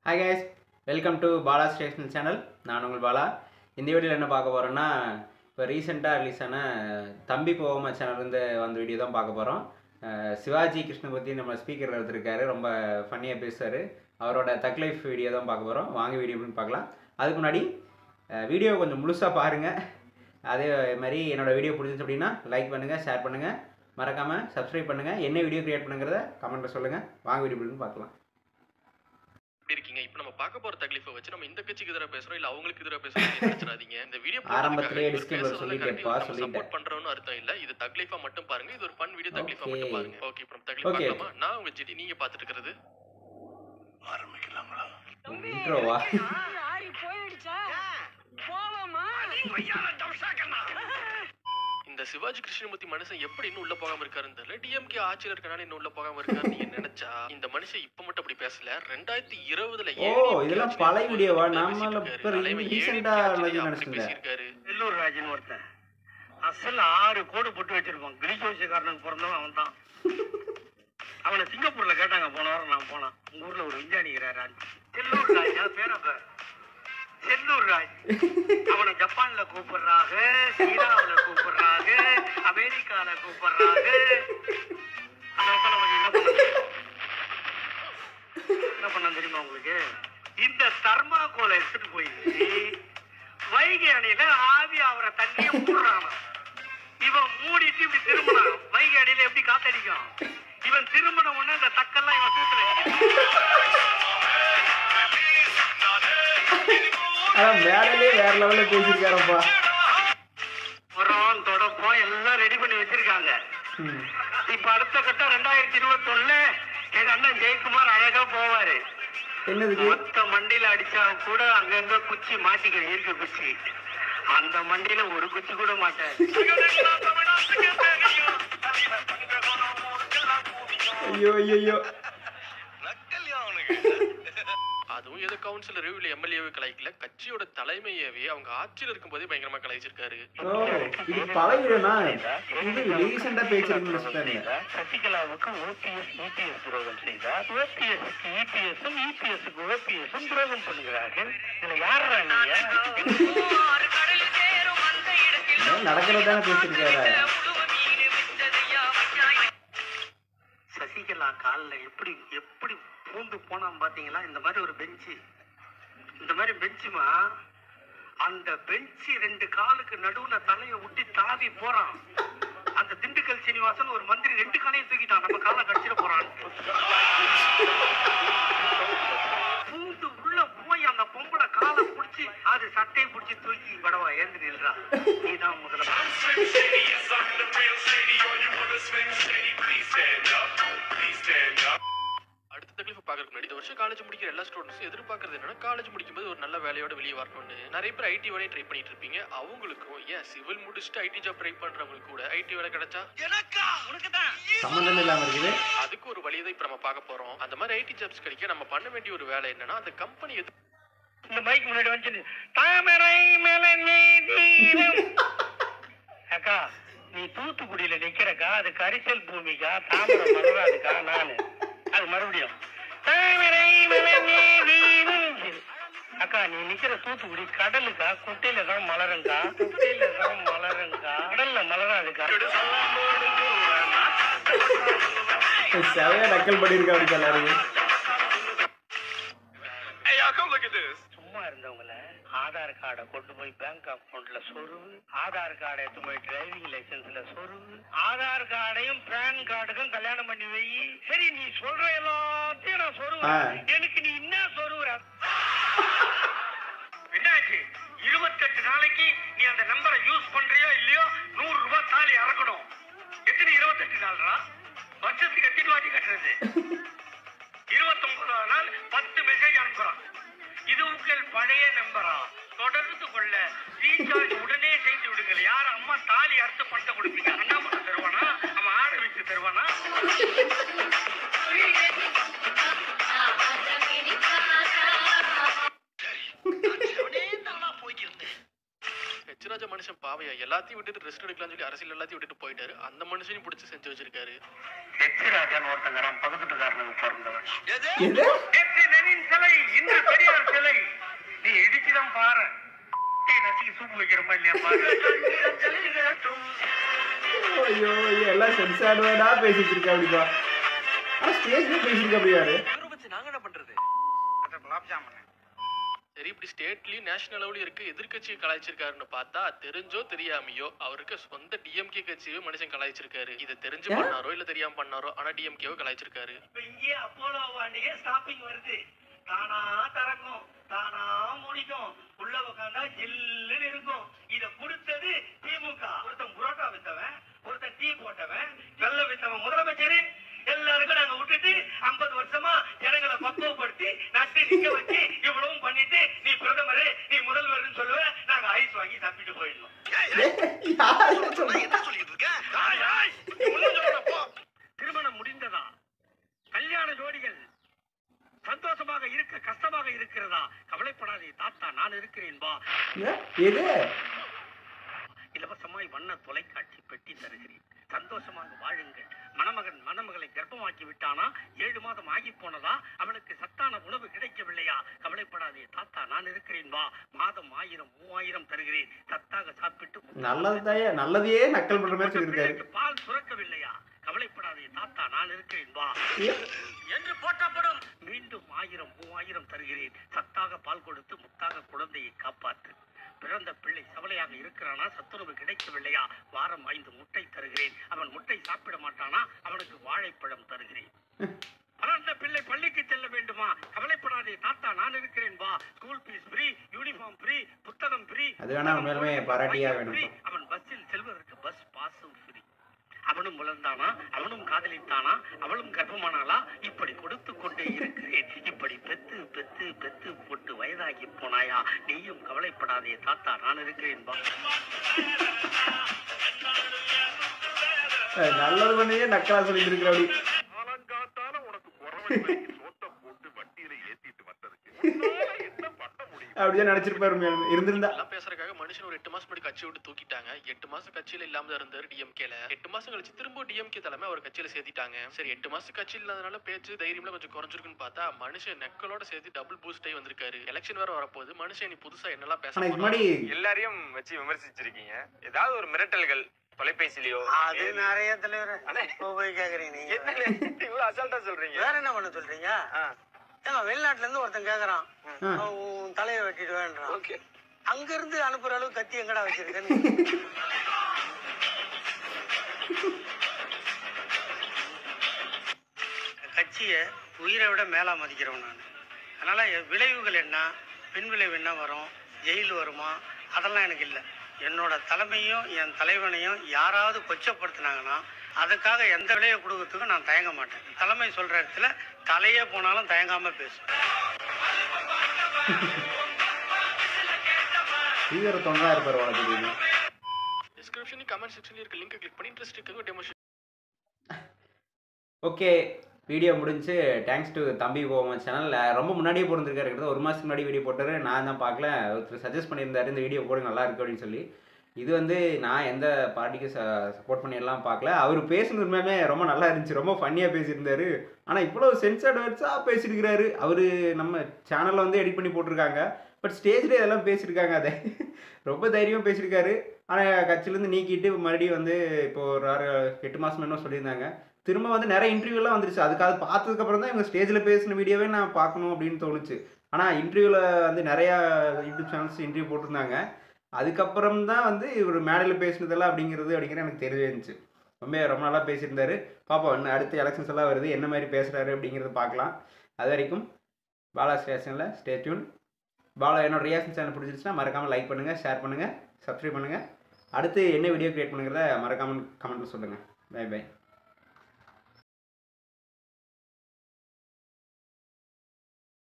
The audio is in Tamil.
Hi guys, welcome to Bala's Traditional Channel. நான் உங்கள் பாலா. இந்த வீடியோவில் என்ன பார்க்க போகிறோன்னா, இப்போ ரீசெண்டாக ரிலீஸ் ஆன தம்பி போவமா சேனல்லேருந்து வந்த வீடியோ தான் பார்க்க போகிறோம். சிவாஜி கிருஷ்ணமூர்த்தி நம்ம ஸ்பீக்கர் எடுத்திருக்காரு, ரொம்ப ஃபன்னியாக பேசுவார். அவரோட தக் லைஃப் வீடியோ தான் பார்க்க போகிறோம். வாங்க வீடியோ அப்படின்னு பார்க்கலாம். அதுக்கு முன்னாடி வீடியோ கொஞ்சம் முழுசாக பாருங்கள். அதே மாதிரி என்னோடய வீடியோ பிடிச்சிச்சு அப்படின்னா லைக் பண்ணுங்கள், ஷேர் பண்ணுங்கள், மறக்காமல் சப்ஸ்கிரைப் பண்ணுங்கள். என்ன வீடியோ க்ரியேட் பண்ணுங்கிறத கமெண்ட்டில் சொல்லுங்கள். வாங்க வீடியோ அப்படின்னு பார்க்கலாம். இருக்கீங்க. இப்போ நம்ம பார்க்க போற தக்லீஃபை வச்சு நம்ம இந்த கட்சிக்கு எதிராக பேசுறோம் இல்ல அவங்களுக்கு எதிராக பேசுறோம் நினைச்சிராதீங்க. இந்த வீடியோ ஆரம்பத்திலே டிஸ்க்ளைமர் சொல்லிட்டேன்ப்பா, சப்போர்ட் பண்றோம்னு அர்த்தம் இல்ல. இது தக்லீஃபா மட்டும் பாருங்க. இது ஒரு ஃபன் வீடியோ, தக்லீஃபா மட்டும் பாருங்க. ஓகே, இப்போ நம்ம தக்லீஃப் பார்க்கலாமா? நான் உங்க ஜிடி, நீங்க பார்த்துட்டு இருக்கிறது ஆரம்பிக்கலாங்களா? இன்ட்ரோவா? ஆரி போயிடுச்சா? போவோமா? இந்த சிவாஜி கிருஷ்ணமூர்த்தி மனுஷன் எப்படி இன்னும் உள்ள போகாம இருக்காருன்னு தெரியல. டிஎம்கே ஆட்சியில் இருக்கனால இன்னும் உள்ள போகாம இருக்காரு நீங்க நினைச்சா, இந்த மனுஷன் இப்ப மட்டும் அப்படி பேசல. 2020ல இதெல்லாம் பழைய வீடியோவா? நாம இப்ப ரீசெண்டா பேசியிருக்காரு. செல்லூர் ராஜன் ஒருத்தன் அசல் 6 கோடு போட்டு வச்சிருப்பான். கிரிஜோசியக்காரனுக்கு பிறந்தவன் அவன் தான். அவனை சிங்கப்பூர்ல கேட்டாங்க போன வாரம். நான் போனான். உங்க ஊர்ல ஒரு விஞ்ஞானிக்கிறாரு செல்லூர் ராஜ், பேர செல்லூர் ராஜ். அவனை ஜப்பான்ல கூப்பிடுறாங்க, சீனாவில கூப்பிடுறாங்க, அமெரிக்கால கூப்பிடுறாங்க. என்ன பண்ண தெரியுமா உங்களுக்கு? இந்த தர்மாகோலை எடுத்துட்டு போயிட்டு வைகை அணையில ஆவி அவரை தண்ணியை மூடுறான். இவன் மூடிட்டு இப்படி திரும்பினான். வைகை அணையில எப்படி காத்தடிக்கும்? இவன் திரும்பின உடனே இந்த தக்கெல்லாம் இவன் வேறலே வேற லெவல்ல பேசிருக்காரப்பா. உரம் தொடப்பம் எல்லாம் ரெடி பண்ணி வச்சிருக்காங்க. இப்ப அடுத்த கட்டம் 2021 எங்க அண்ணன் ஜெயக்குமார் அழகா போவாரு. மொத்த மண்டியில அடிச்சா கூட அங்கங்க குச்சி மாட்டிக்க, இருக்க குச்சி. அந்த மண்டியில ஒரு குச்சி கூட மாட்டாரு. ஐயோ ஐயோ, அதுவும் ஏதோ கவுன்சிலர் இல்ல எம்எல்ஏவே கலாய்க்கல, கட்சியோட தலைமையவே அவங்க ஆட்சியில் இருக்கும் போதே பயங்கரமா கலாய்ச்சிருக்காரு. இது பழகிடுனா இது ரீசெண்டா பேசிருக்கீங்க. சசிகலாவுக்கு ஓபிஎஸ் இபிஎஸ் துரோகம் செய்தார். ஓபிஎஸ்க்கு இபிஎஸும் இபிஎஸ்க்கு ஓபிஎஸும் துரோகம் பண்ணுகிறார்கள். இதுல யாரா நீங்க? நடக்கிறதான பேசிருக்காரு. சசிகலா காலில் எப்படி எப்படி பூந்து போனான் பாத்தீங்களா? இந்த மாதிரி ஒரு பெஞ்சு, இந்த மாதிரி பெஞ்சுமா, அந்த பெஞ்சு 2 காலுக்கு நடுவுல தலையை விட்டு தாவி போறான். அந்த திண்டுக்கல் சீனிவாசன் ஒரு மந்திரி 2 காலையும் தூக்கிட்டான். நம்ம காலை கடிச்சிட போறான். பூந்து உள்ள போய் அந்த பொம்பளை காலை பிடிச்சி அது சட்டையை பிடிச்சி தூக்கி படவா ஏந்து நில்றா. நீதான் முதல்ல. அடுத்த தக்லீஃபை பார்க்கறதுக்கு முன்னாடி இந்த வருஷம் காலேஜ் முடிக்கிற எல்லா ஸ்டூடெண்ட்ஸும் எதிர்பார்க்கறது என்னன்னா, காலேஜ் முடிக்கும்போது ஒரு நல்ல வேலையோட வெளியே வரணும்னு. நிறைய பேர் ஐடி வேலையை ட்ரை பண்ணிட்டு இருப்பீங்க. அவங்களுக்கும் ஏன் சிவில் முடிச்சுட்டு ஐடி ஜாப் ட்ரை பண்றவங்களுக்கு கூட ஐடி வேலை கிடைச்சா சம்பந்தம் இல்லாம இருக்குது. அதுக்கு ஒரு வழியை தான் இப்ப நம்ம பார்க்க போறோம். அந்த மாதிரி ஐடி ஜாப்ஸ் கிடைக்க நம்ம பண்ண வேண்டிய ஒரு வேலை என்னன்னா, அந்த கம்பெனி இந்த மைக் முன்னாடி வந்து தாமரை மேல நீதீரம். அக்கா, நீ தூத்துக்குடியில நிக்கிறக்கா, அது கரிசல் பூமிக்கா, தாமரை மலராதுக்கா. நானு அது மறுபடியும் தாமரை மேல நீதீரம். அக்கா, நீ நிக்கிற தூத்துக்குடி கடலுக்கா, குட்டையில தான் மலருங்கா, குட்டையில தான் மலருங்கா, கடல்ல மலராதுக்கா. சரியா நக்கல் பண்ணிருக்காரு எல்லாரும். சும்மா இருந்தவங்கள ஆதார் கார்டை கொண்டு போய் பேங்க் அக்கௌண்ட்ல சொருவு, ஆதார் கார்டை எடுத்து போய் டிரைவிங் லைசன்ஸ்ல சொருவு, ஆதார் கார்டையும் பேன் கார்டுக்கும் கல்யாணம் பண்ணி வை. சரி, நீ சொல்ற எல்லாத்தையும் நான் சொருவேன். எனக்கு நீ என்ன சொருவுற? என்னாச்சு? 28 நாளைக்கு நீ அந்த நம்பரை யூஸ் பண்றியோ இல்லையோ 100 ரூபாய் தாலி அறக்கணும். எத்தனை 28 நாள்ரா? வருஷத்துக்கு எத்தனை வாட்டி கட்டுறது? 29வது நாள் 10 மெசேஜ் அனுப்புறான். இது உங்கள் பழைய நம்பரா? தொடர்ந்து கொள்ள ரீசார்ஜ் உடனே செய்து விடுங்கள். யார் அம்மா தாலி அறுத்து பணத்தை கொடுப்பீங்க? அண்ணாமலை தருவானா? அவன் ஆட வச்சு தருவானா? ஹெச்ராஜா மனுஷன் பாவையா, எல்லாத்தையும் விட்டுட்டு ரெஸ்ட் எடுக்கலாம்னு சொல்லி அரசியல் எல்லாத்தையும் விட்டுட்டு போயிட்டாரு. அந்த மனுஷனையும் பிடிச்சி செஞ்சு வச்சிருக்காரு. ஹெச்ராஜான்னு ஒருத்தங்க நான் பக்கத்துக்காரனுக்கு பிறந்தவன். எது? சிலை இன்று சூப்பு வைக்கிறோமா இல்லையா பாரு. ஐயோ ஐயோ எல்லாம் சென்சார்டு வேணா பேசிட்டு இருக்கா அப்படிப்பா. ஆனால் ஸ்டேஜ்ல பேசியிருக்க அப்படியாரு. நாங்க என்ன பண்றது? குலாப் ஜாமுன் சரி, இப்படி ஸ்டேட்லயும் நேஷனல் லெவலையும் இருக்கு எதிர்கட்சியை கலாய்ச்சிருக்காருன்னு பார்த்தா தெரிஞ்சோ தெரியாமையோ அவருக்கு சொந்த டிஎம்கே கட்சியே மனுஷன் கலாய்ச்சிருக்காரு. இதை தெரிஞ்சு பண்ணாரோ இல்ல தெரியாம பண்ணாரோ, ஆனா டிஎம்கேவை கலாய்ச்சிருக்காரு. இப்ப இங்கே அப்போலோ வாண்டிகை ஸ்டாப்பிங் வருது. தானா திறக்கும், தானா முடிக்கும், உள்ள உட்காந்தா ஜில்லுன்னு இருக்கும். இத கொடுத்தது திமுக. ஒருத்தன் புரோட்டா வித்தவன், ஒருத்தன் டீ போட்டவன், வெள்ள வித்தவன் முதலமைச்சர். எல்லாருக்கும் நாங்க விட்டுட்டு 50 வருஷமா ஜனங்களை பக்குவப்படுத்தி நட்டு நிக்க வச்சு இவ்வளவும் பண்ணிட்டு நீ பிரதமர் நீ முதல்வர் சொல்லுவ, நாங்க ஐஸ் வாங்கி சாப்பிட்டு போயிடணும். என்ன சொல்லிட்டு இருக்க? திருமணம் முடிந்ததா? கல்யாண ஜோடிகள் சந்தோஷமாக இருக்க கஷ்டமாக இருக்கிறதா? கவலைப்படாதே தாத்தா, நான் இருக்கிறேன் வா. எது இலவசமாய் வண்ண தொலைக்காட்சி பெட்டி தருகிறேன், சந்தோஷமாக வாழுங்கள். மணமகன் மணமகளை கர்ப்பமாக்கி விட்டானா? 7 மாதம் ஆகி போனதா? அவனுக்கு சத்தான உணவு கிடைக்கவில்லையா? கவலைப்படாதே தாத்தா, நான் இருக்கிறேன் வா. மாதம் 1000 3000 தருகிறேன், சத்தாக சாப்பிட்டு நல்லதையே நக்கல் பண்ற மாதிரி சொல்லிருக்காரு. பால் சுரக்கவில்லையா? கவலைப்படாதே தாத்தா, நான் இருக்கிறேன் வா என்று போட்டப்படும். மீண்டும் 1000 3000 தருகிறேன், சத்தாக பால் கொடுத்து முத்தாக குழந்தையை காப்பாற்று. பிறந்த பிள்ளை சவலையாக இருக்கிறானா? சத்துணவு கிடைக்கவில்லையா? வாரம் 5 முட்டை தருகிறேன், அவன் முட்டை சாப்பிட மாட்டானா? அவனுக்கு வாழைப்பழம் தருகிறேன். வளர்ந்த பிள்ளை பள்ளிக்கு செல்ல வேண்டுமா? கவலைப்படாதே தாத்தா, நான் இருக்கிறேன் வா. School fees free, uniform free, புத்தகம் ஃப்ரீ. அது வேணா உண்மையிலுமே பாராட்டியா வேணும். அவன் பஸ்ஸில் செல்வதற்கு பஸ் பாஸும் ஃப்ரீ. அவனும் வளர்ந்தானா? அவனும் காதலித்தானா? அவளும் கர்ப்பமானாளா? இப்படி கொடுத்து கொண்டே இருக்கிறேன். இப்படி பெத்து பெத்து பெத்து போட்டு வயதாகி போனாயா? நீயும் கவலைப்படாதே தாத்தா, நான் இருக்கிறேன் வா. நல்லது பண்ணியே நக்கலா சொல்லிட்டு இருக்கிற அப்படி. காலங்காத்தால உனக்கு குறவன் சோத்த போட்டு வண்டியில ஏத்திட்டு வந்ததுக்கு என்ன பண்ண முடியும்? அப்படியே நினைச்சிருப்பாரு இருந்திருந்தா. எல்லாம் பேசுறதுக்காக மனுஷன் ஒரு 8 மாசம் முன்னாடி கட்சி விட்டு தூக்கிட்டாங்க. 8 மாசம் கட்சியில இல்லாம தான் இருந்தாரு டிஎம்கேல. 8 மாசம் கழிச்சு திரும்ப டிஎம்கே தலைமை அவர் கட்சியில சேர்த்திட்டாங்க. சரி, 8 மாசம் கட்சி இல்லாதனால பேச்சு தைரியம்ல கொஞ்சம் குறைஞ்சிருக்குன்னு பார்த்தா மனுஷன் நெக்கலோட சேர்த்து டபுள் பூஸ்ட் ஆகி வந்திருக்காரு. எலெக்ஷன் வேற வரப்போகுது. மனுஷன் நீ புதுசா என்னெல்லாம் பேச முன்னாடி எல்லாரையும் வச்சு விமர்சிச்சிருக்கீங்க. ஏதாவது ஒரு மிரட்டல்கள் தொலைபேசிலயோ? அது நிறைய தலைவர் போய் கேக்குறீங்க நீங்க. இவ்வளவு அசால்ட்டா சொல்றீங்க. வேற என்ன பண்ண சொல்றீங்க? வெளிநாட்டுல இருந்து ஒருத்தன் கேக்குறான், உன் தலையை வெட்டிட்டு வேண்டான். ஓகே, அங்க இருந்து அனுப்புற அளவுக்கு கத்தி எங்கடா வச்சிருக்கேன்னு. கட்சியை உயிரை விட மேலா மதிக்கிறவன் நான். அதனால விளைவுகள் என்ன, பின் விளைவு என்ன வரும், ஜெயில் வருமா, அதெல்லாம் எனக்கு இல்லை. என்னோட தலைமையும் என் தலைவனையும் யாராவது கொச்சப்படுத்தினாங்கன்னா அதுக்காக எந்த விலையை கொடுக்கறதுக்கும் நான் தயங்க மாட்டேன். தலைமை சொல்ற இடத்துல தலையே போனாலும் தயங்காம பேசும். டிஸ்கிரிப்ஷன் கமெண்ட் செக்ஷன்ல இருக்க லிங்க் கிளிக் பண்ணி இன்ட்ரெஸ்ட் இருக்கவங்க டெமோ. ஓகே, வீடியோ முடிஞ்சு. தேங்க்ஸ் டு தம்பி போமா சேனல். ரொம்ப முன்னாடியே போட்டுருக்காரு, கிட்டத்தட்ட 1 மாதத்துக்கு முன்னாடி வீடியோ போட்டாரு. நான் தான் பார்க்கல, ஒருத்தர் சஜஸ்ட் பண்ணியிருந்தாரு இந்த வீடியோ போட நல்லா இருக்கு அப்படின்னு சொல்லி. இது வந்து நான் எந்த பார்ட்டிக்கு சப்போர்ட் பண்ணியெல்லாம் பார்க்கல. அவர் பேசுனது உண்மையுமே ரொம்ப நல்லா இருந்துச்சு, ரொம்ப ஃபன்னியாக பேசியிருந்தாரு. ஆனால் இவ்வளோ சென்சர்ட் வேர்ட்ஸாக பேசியிருக்கிறாரு. அவர் நம்ம சேனலில் வந்து எடிட் பண்ணி போட்டிருக்காங்க, பட் ஸ்டேஜில் இதெல்லாம் பேசியிருக்காங்க. அதை ரொம்ப தைரியமாக பேசியிருக்காரு. ஆனால் கட்சியிலேருந்து நீக்கிட்டு மறுபடியும் வந்து இப்போ ஒரு 8 மாதம் என்ன சொல்லியிருந்தாங்க. திரும்ப வந்து நிறைய இன்டர்வியூலாம் வந்துருச்சு. அதுக்காக பார்த்ததுக்கப்புறம் தான் இவங்க ஸ்டேஜில் பேசின வீடியோவே நான் பார்க்கணும் அப்படின்னு தோணுச்சு. ஆனால் இன்டர்வியூவில் வந்து நிறையா யூடியூப் சேனல்ஸ் இன்டர்வியூ போட்டிருந்தாங்க. அதுக்கப்புறம் தான் வந்து இவர் மேடையில் பேசினதெல்லாம் அப்படிங்கிறது எனக்கு தெரியவே இருந்துச்சு. ரொம்ப நல்லா பேசியிருந்தாரு. பார்ப்போம், இன்னும் அடுத்த எலெக்ஷன்ஸ் எல்லாம் வருது, என்ன மாதிரி பேசுகிறாரு அப்படிங்கிறத பார்க்கலாம். அது வரைக்கும் பாலா ஸ்டேஷனில் ஸ்டே டியூன். பாலா என்னோட ரியாக்ஷன் சேனல் பிடிச்சிருச்சுன்னா மறக்காமல் லைக் பண்ணுங்கள், ஷேர் பண்ணுங்கள், சப்ஸ்கிரைப் பண்ணுங்கள். அடுத்து என்ன வீடியோ க்ரியேட் பண்ணுங்கிறத மறக்காமல் கமெண்ட்டில் சொல்லுங்கள். Bye by.